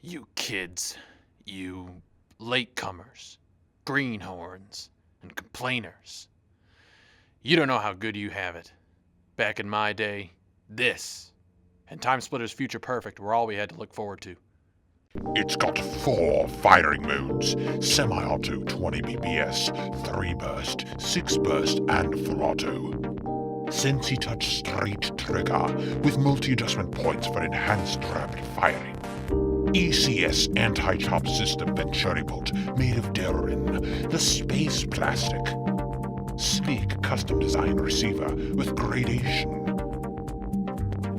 You kids, you latecomers, greenhorns, and complainers. You don't know how good you have it. Back in my day, this and Time Splitter's Future Perfect were all we had to look forward to. It's got 4 firing modes: semi-auto 20 BPS, 3 burst, 6 burst, and throttle. Sensi touch straight trigger with multi-adjustment points for enhanced rapid firing. ACS anti-chop system Venturi bolt made of Delrin, the space plastic. Sleek custom design receiver with gradation.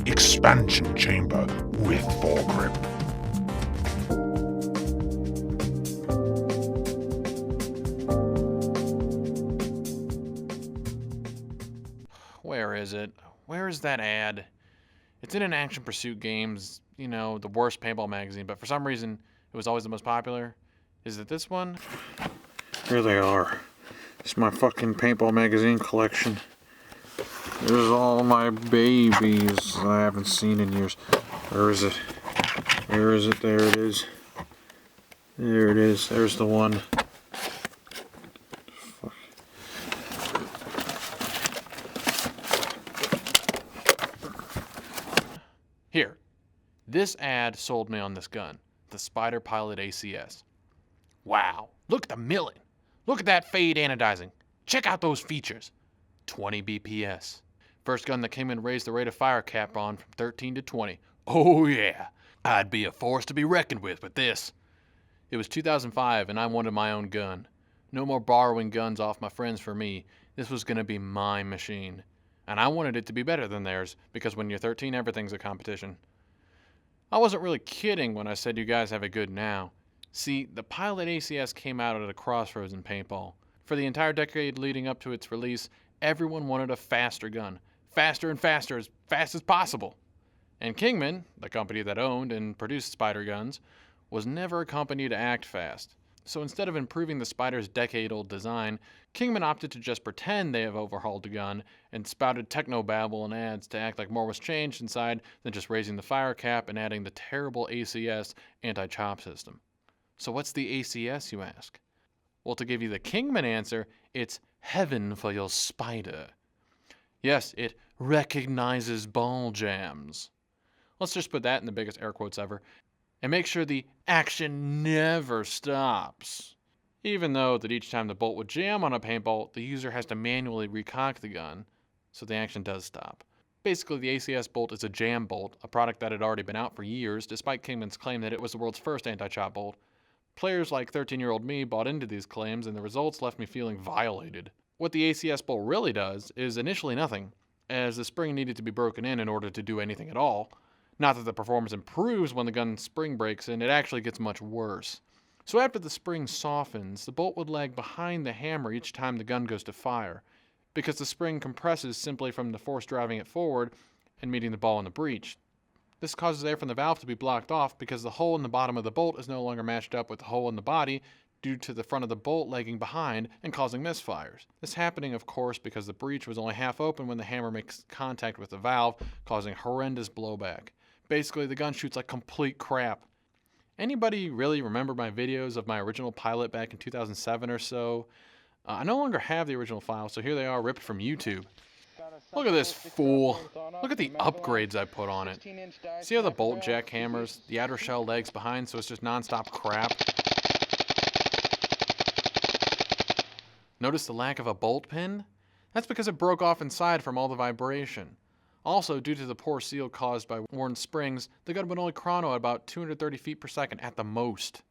Expansion chamber with foregrip. Where is it? Where is that ad? It's in an action pursuit games, you know, the worst paintball magazine, but for some reason it was always the most popular. Is it this one? Here they are. It's my fucking paintball magazine collection. There's all my babies I haven't seen in years. Where is it? Where is it? There it is. There it is. There's the one. Fuck. Here. This ad sold me on this gun. The Spyder Pilot ACS. Wow. Look at the milling. Look at that fade anodizing. Check out those features. 20 BPS. First gun that came in raised the rate of fire cap on from 13 to 20. Oh yeah. I'd be a force to be reckoned with this. It was 2005 and I wanted my own gun. No more borrowing guns off my friends for me. This was going to be my machine. And I wanted it to be better than theirs because when you're 13 everything's a competition. I wasn't really kidding when I said you guys have it good now. See, the Pilot ACS came out at a crossroads in paintball. For the entire decade leading up to its release, everyone wanted a faster gun. Faster and faster, as fast as possible. And Kingman, the company that owned and produced Spyder guns, was never a company to act fast. So instead of improving the Spyder's decade-old design, Kingman opted to just pretend they have overhauled the gun and spouted technobabble and ads to act like more was changed inside than just raising the fire cap and adding the terrible ACS anti-chop system. So what's the ACS, you ask? Well, to give you the Kingman answer, it's heaven for your Spyder. Yes, it recognizes ball jams. Let's just put that in the biggest air quotes ever. And make sure the action never stops. Even though that each time the bolt would jam on a paintball, the user has to manually recock the gun, so the action does stop. Basically, the ACS bolt is a jam bolt, a product that had already been out for years, despite Kingman's claim that it was the world's first anti-chop bolt. Players like 13-year-old me bought into these claims, and the results left me feeling violated. What the ACS bolt really does is initially nothing, as the spring needed to be broken in order to do anything at all. Not that the performance improves when the gun's spring breaks in, it actually gets much worse. So after the spring softens, the bolt would lag behind the hammer each time the gun goes to fire, because the spring compresses simply from the force driving it forward and meeting the ball in the breech. This causes air from the valve to be blocked off because the hole in the bottom of the bolt is no longer matched up with the hole in the body due to the front of the bolt lagging behind and causing misfires. This happening, of course, because the breech was only half open when the hammer makes contact with the valve, causing horrendous blowback. Basically, the gun shoots like complete crap. Anybody really remember my videos of my original Pilot back in 2007 or so? I no longer have the original file, so here they are ripped from YouTube. Look at this fool. Look at the upgrades I put on it. See how the bolt jack hammers the outer shell legs behind so it's just non-stop crap? Notice the lack of a bolt pin? That's because it broke off inside from all the vibration. Also, due to the poor seal caused by worn springs, the gun would only chrono at about 230 feet per second at the most.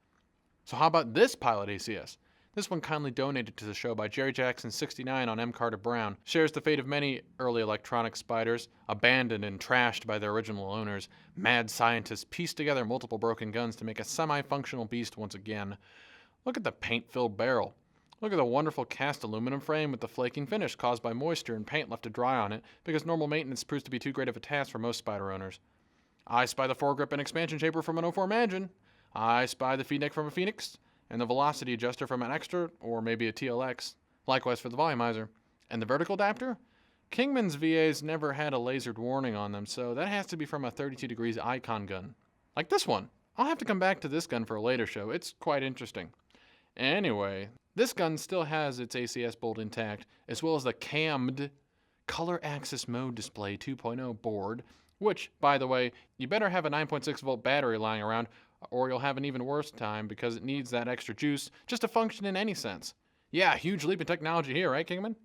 So how about this Pilot ACS? This one, kindly donated to the show by Jerry Jackson 69 on M. Carter Brown, shares the fate of many early electronic Spyders, abandoned and trashed by their original owners. Mad scientists pieced together multiple broken guns to make a semi-functional beast once again. Look at the paint-filled barrel. Look at the wonderful cast aluminum frame with the flaking finish caused by moisture and paint left to dry on it because normal maintenance proves to be too great of a task for most Spyder owners. I spy the foregrip and expansion chamber from an 04 Imagine. I spy the feed neck from a Phoenix, and the velocity adjuster from an Extra or maybe a TLX. Likewise for the volumizer. And the vertical adapter? Kingman's VAs never had a lasered warning on them, so that has to be from a 32 degrees Icon gun. Like this one. I'll have to come back to this gun for a later show. It's quite interesting. Anyway, this gun still has its ACS bolt intact, as well as the cammed Color Axis Mode Display 2.0 board, which, by the way, you better have a 9.6 volt battery lying around, or you'll have an even worse time because it needs that extra juice just to function in any sense. Yeah, huge leap in technology here, right, Kingman?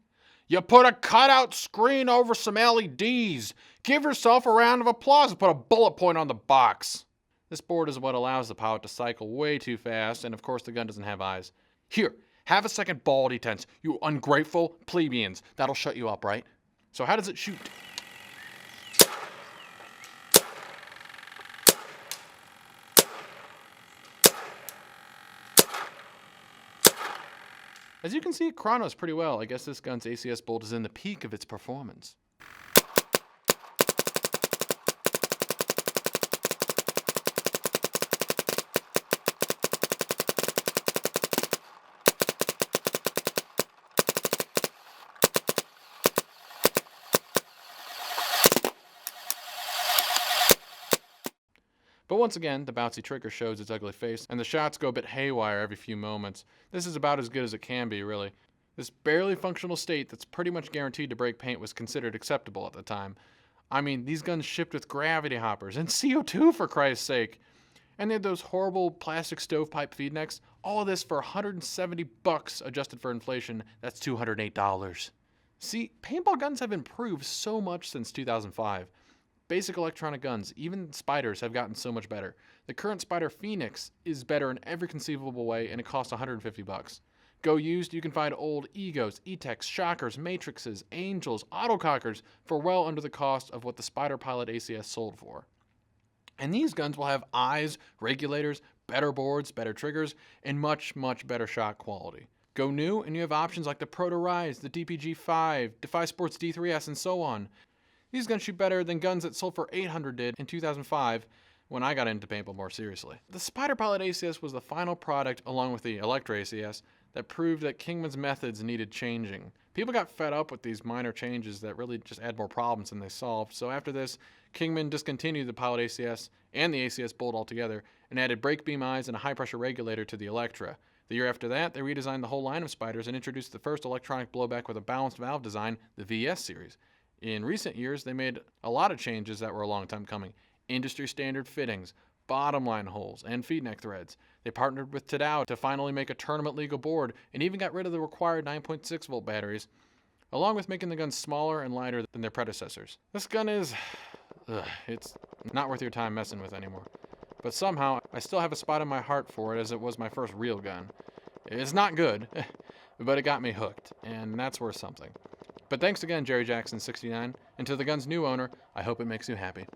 You put a cutout screen over some LEDs. Give yourself a round of applause and put a bullet point on the box. This board is what allows the pilot to cycle way too fast, and of course the gun doesn't have eyes. Here, have a second ball detense, you ungrateful plebeians. That'll shut you up, right? So how does it shoot? As you can see, it chronos pretty well. I guess this gun's ACS bolt is in the peak of its performance. But once again, the bouncy trigger shows its ugly face, and the shots go a bit haywire every few moments. This is about as good as it can be, really. This barely functional state that's pretty much guaranteed to break paint was considered acceptable at the time. I mean, these guns shipped with gravity hoppers, and CO2 for Christ's sake! And they had those horrible plastic stovepipe feed necks. All of this for $170 adjusted for inflation. That's $208. See, paintball guns have improved so much since 2005. Basic electronic guns, even Spyders, have gotten so much better. The current Spyder Phoenix is better in every conceivable way, and it costs $150. Go used, you can find old Egos, E-Techs, Shockers, Matrixes, Angels, Autocockers for well under the cost of what the Spyder Pilot ACS sold for. And these guns will have eyes, regulators, better boards, better triggers, and much, much better shot quality. Go new, and you have options like the Proto Rise, the DPG-5, Defy Sports D3S, and so on. These guns shoot better than guns that sold for $800 did in 2005 when I got into paintball more seriously. The Spyder Pilot ACS was the final product, along with the Electra ACS, that proved that Kingman's methods needed changing. People got fed up with these minor changes that really just add more problems than they solved, so after this, Kingman discontinued the Pilot ACS and the ACS bolt altogether and added brake beam eyes and a high-pressure regulator to the Electra. The year after that, they redesigned the whole line of Spyders and introduced the first electronic blowback with a balanced valve design, the VS series. In recent years, they made a lot of changes that were a long time coming. Industry standard fittings, bottom line holes, and feed neck threads. They partnered with Tadao to finally make a tournament legal board and even got rid of the required 9.6 volt batteries, along with making the gun smaller and lighter than their predecessors. This gun is, it's not worth your time messing with anymore. But somehow, I still have a spot in my heart for it as it was my first real gun. It's not good, but it got me hooked, and that's worth something. But thanks again, Jerry Jackson 69, and to the gun's new owner, I hope it makes you happy.